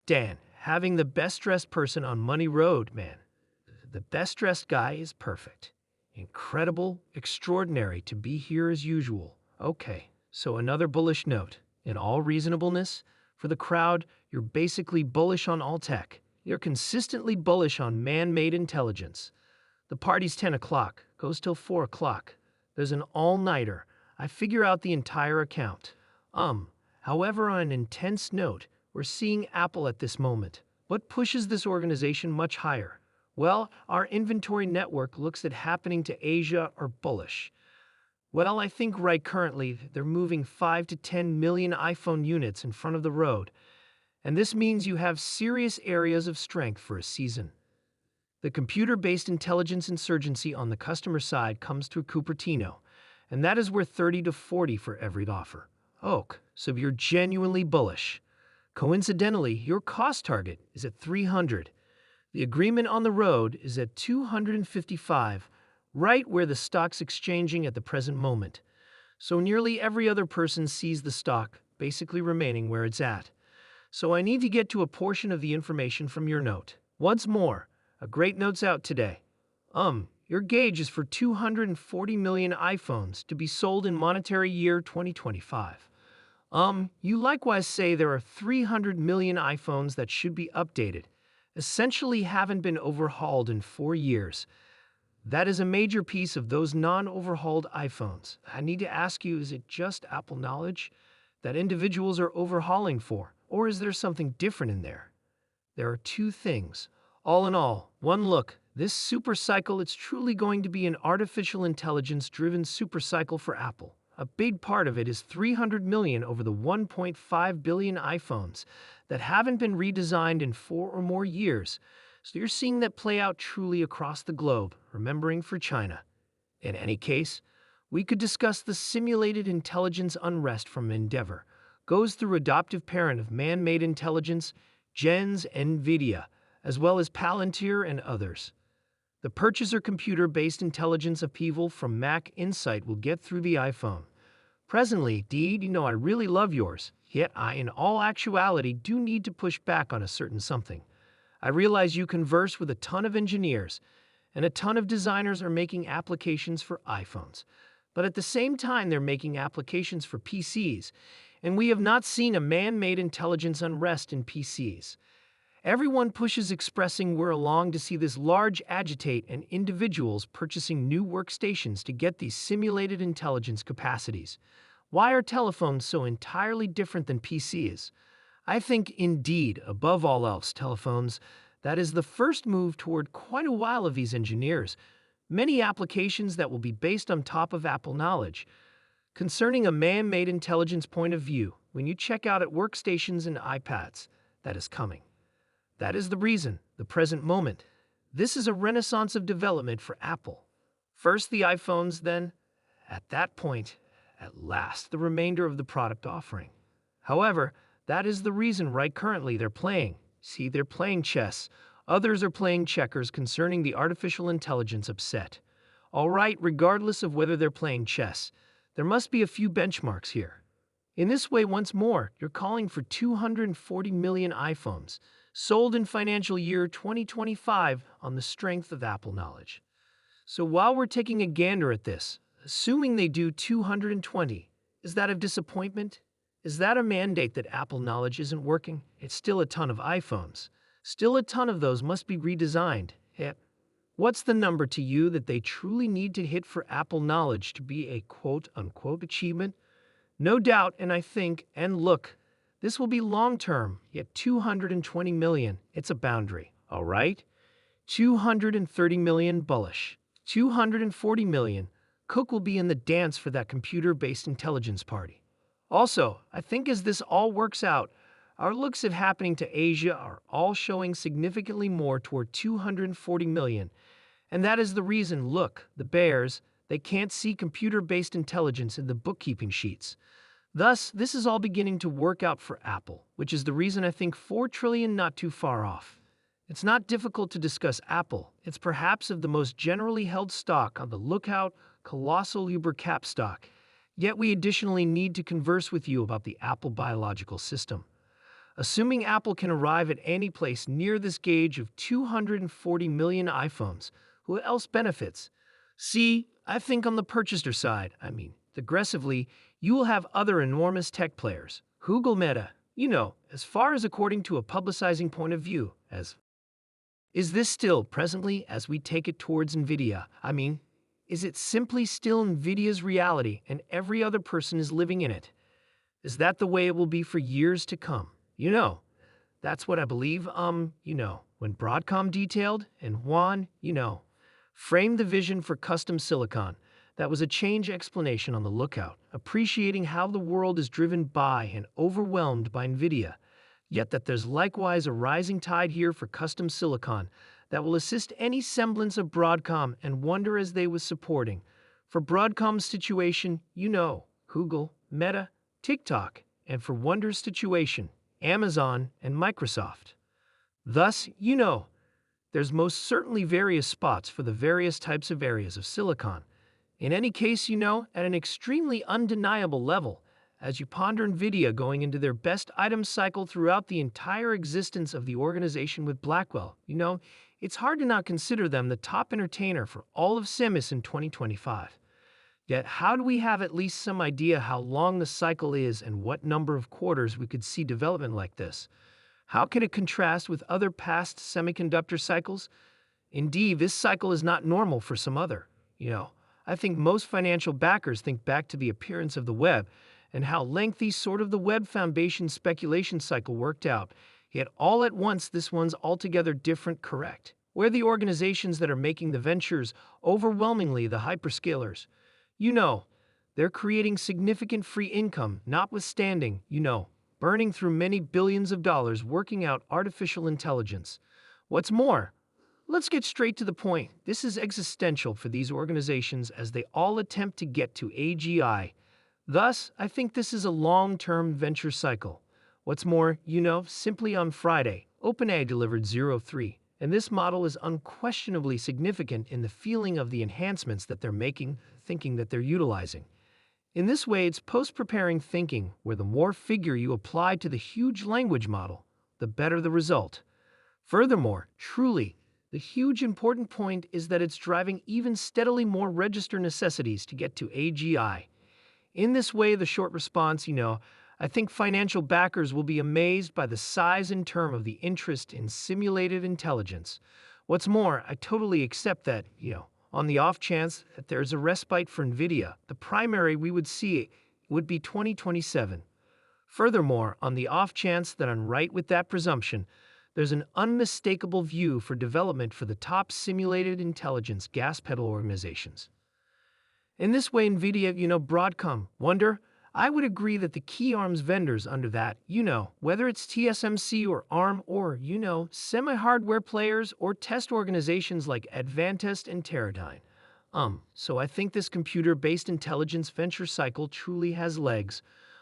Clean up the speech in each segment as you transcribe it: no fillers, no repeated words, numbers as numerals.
Dan, having the best-dressed person on Money Road, man. The best-dressed guy is perfect. Incredible, extraordinary to be here as usual. Okay, so another bullish note. In all reasonableness, for the crowd, you're basically bullish on all tech. You're consistently bullish on man-made intelligence. The party's 10 o'clock, goes till 4 o'clock. There's an all-nighter. I figure out the entire account. However, on an intense note, we're seeing Apple at this moment. What pushes this organization much higher? Well, our inventory network looks at happening to Asia or bullish. Well, I think right currently they're moving 5 to 10 million iPhone units in front of the road, and this means you have serious areas of strength for a season. The computer-based intelligence insurgency on the customer side comes through Cupertino, and that is worth 30 to 40 for every offer. So you're genuinely bullish. Coincidentally, your cost target is at 300. The agreement on the road is at 255, right where the stock's exchanging at the present moment. So nearly every other person sees the stock basically remaining where it's at. So I need to get to a portion of the information from your note. Once more, a great note's out today. Your gauge is for 240 million iPhones to be sold in monetary year 2025. You likewise say there are 300 million iPhones that should be updated, essentially haven't been overhauled in 4 years. That is a major piece of those non-overhauled iPhones. I need to ask you, is it just Apple knowledge that individuals are overhauling for, or is there something different in there? There are two things. All in all, one look, this supercycle, it's truly going to be an artificial intelligence-driven supercycle for Apple. A big part of it is 300 million over the 1.5 billion iPhones that haven't been redesigned in 4 or more years. So you're seeing that play out truly across the globe, remembering for China. In any case, we could discuss the simulated intelligence unrest from Endeavor, goes through adoptive parent of man-made intelligence, Gen's Nvidia, as well as Palantir and others. The purchaser computer-based intelligence upheaval from Mac Insight will get through the iPhone. Presently, Deed, I really love yours, yet I, in all actuality, do need to push back on a certain something. I realize you converse with a ton of engineers, and a ton of designers are making applications for iPhones. But at the same time, they're making applications for PCs, and we have not seen a man-made intelligence unrest in PCs. Everyone pushes expressing we're along to see this large agitate and individuals purchasing new workstations to get these simulated intelligence capacities. Why are telephones so entirely different than PCs? I think, indeed, above all else, telephones, that is the first move toward quite a while of these engineers. Many applications that will be based on top of Apple knowledge. Concerning a man-made intelligence point of view, when you check out at workstations and iPads, that is coming. That is the reason, the present moment. This is a renaissance of development for Apple. First the iPhones, then, at that point, at last, the remainder of the product offering. However, that is the reason right currently they're playing. See, they're playing chess. Others are playing checkers concerning the artificial intelligence upset. All right, regardless of whether they're playing chess, there must be a few benchmarks here. In this way, once more, you're calling for 240 million iPhones, sold in financial year 2025 on the strength of Apple knowledge. So while we're taking a gander at this, assuming they do 220, is that of disappointment? Is that a mandate that Apple knowledge isn't working? It's still a ton of iPhones. Still a ton of those must be redesigned. Yet, what's the number to you that they truly need to hit for Apple knowledge to be a quote-unquote achievement? No doubt, and I think, and look, this will be long-term, yet 220 million, it's a boundary, all right? 230 million bullish. 240 million, Cook will be in the dance for that computer-based intelligence party. Also, I think as this all works out, our looks at happening to Asia are all showing significantly more toward 240 million. And that is the reason, look, the bears, they can't see computer-based intelligence in the bookkeeping sheets. Thus, this is all beginning to work out for Apple, which is the reason I think 4 trillion not too far off. It's not difficult to discuss Apple. It's perhaps of the most generally held stock on the lookout, colossal Uber cap stock. Yet we additionally need to converse with you about the Apple biological system. Assuming Apple can arrive at any place near this gauge of 240 million iPhones, who else benefits? See, I think on the purchaser side, aggressively, you will have other enormous tech players. Google, Meta, as far as according to a publicizing point of view, as is this still presently as we take it towards Nvidia? Is it simply still Nvidia's reality and every other person is living in it? Is that the way it will be for years to come? That's what I believe, when Broadcom detailed and Juan, framed the vision for custom silicon. That was a change explanation on the lookout, appreciating how the world is driven by and overwhelmed by Nvidia, yet that there's likewise a rising tide here for custom silicon that will assist any semblance of Broadcom and wonder as they was supporting. For Broadcom's situation, Google, Meta, TikTok, and for Wonder's situation, Amazon and Microsoft. Thus, there's most certainly various spots for the various types of areas of silicon. In any case, at an extremely undeniable level, as you ponder Nvidia going into their best item cycle throughout the entire existence of the organization with Blackwell, it's hard to not consider them the top entertainer for all of SIMIS in 2025. Yet, how do we have at least some idea how long the cycle is and what number of quarters we could see development like this? How can it contrast with other past semiconductor cycles? Indeed, this cycle is not normal for some other. I think most financial backers think back to the appearance of the web and how lengthy sort of the web foundation speculation cycle worked out. Yet all at once, this one's altogether different, correct? Where the organizations that are making the ventures, overwhelmingly the hyperscalers, they're creating significant free income, notwithstanding, burning through many billions of dollars working out artificial intelligence. What's more, let's get straight to the point. This is existential for these organizations as they all attempt to get to AGI. Thus, I think this is a long-term venture cycle. What's more, simply on Friday, OpenAI delivered 03, and this model is unquestionably significant in the feeling of the enhancements that they're making, thinking that they're utilizing. In this way, it's post-preparing thinking, where the more figure you apply to the huge language model, the better the result. Furthermore, truly, the huge important point is that it's driving even steadily more register necessities to get to AGI. In this way, the short response, I think financial backers will be amazed by the size and term of the interest in simulated intelligence. What's more, I totally accept that, on the off chance that there's a respite for Nvidia, the primary we would see would be 2027. Furthermore, on the off chance that I'm right with that presumption, there's an unmistakable view for development for the top simulated intelligence gas pedal organizations. In this way, Nvidia, Broadcom, Wonder, I would agree that the key ARMS vendors under that, whether it's TSMC or ARM or, semi-hardware players or test organizations like Advantest and Teradyne. So I think this computer-based intelligence venture cycle truly has legs.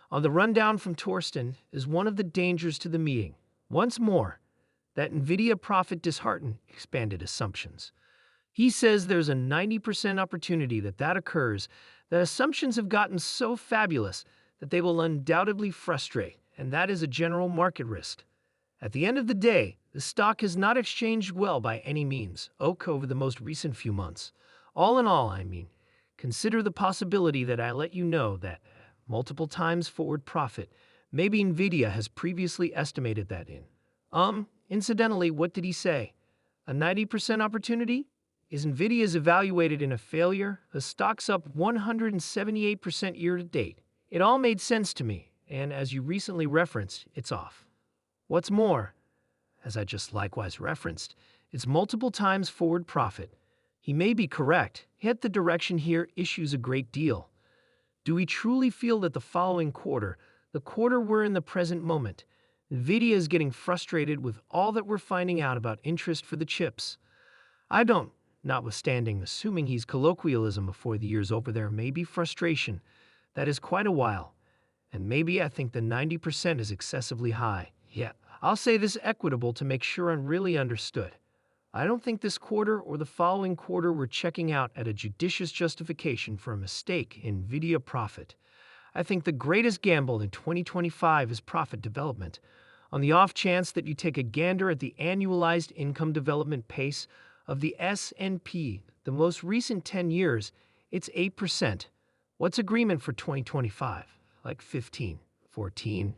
On the rundown from Torsten is one of the dangers to the meeting. Once more, that Nvidia profit dishearten expanded assumptions. He says there's a 90% opportunity that occurs, that assumptions have gotten so fabulous that they will undoubtedly frustrate, and that is a general market risk. At the end of the day, the stock has not exchanged well by any means, over the most recent few months. All in all, consider the possibility that I let you know that multiple times forward profit, maybe Nvidia has previously estimated that in. Incidentally, what did he say? A 90% opportunity? Is Nvidia's evaluated in a failure? The stock's up 178% year to date. It all made sense to me, and as you recently referenced, it's off. What's more, as I just likewise referenced, it's multiple times forward profit. He may be correct, yet the direction here issues a great deal. Do we truly feel that the following quarter, the quarter we're in the present moment, Nvidia is getting frustrated with all that we're finding out about interest for the chips? I don't. Notwithstanding, assuming he's colloquialism before the year's over, there may be frustration. That is quite a while. And maybe I think the 90% is excessively high. Yeah, I'll say this equitable to make sure I'm really understood. I don't think this quarter or the following quarter we're checking out at a judicious justification for a mistake in Nvidia profit. I think the greatest gamble in 2025 is profit development. On the off chance that you take a gander at the annualized income development pace of the S&P, the most recent 10 years, it's 8%. What's agreement for 2025? Like 15, 14?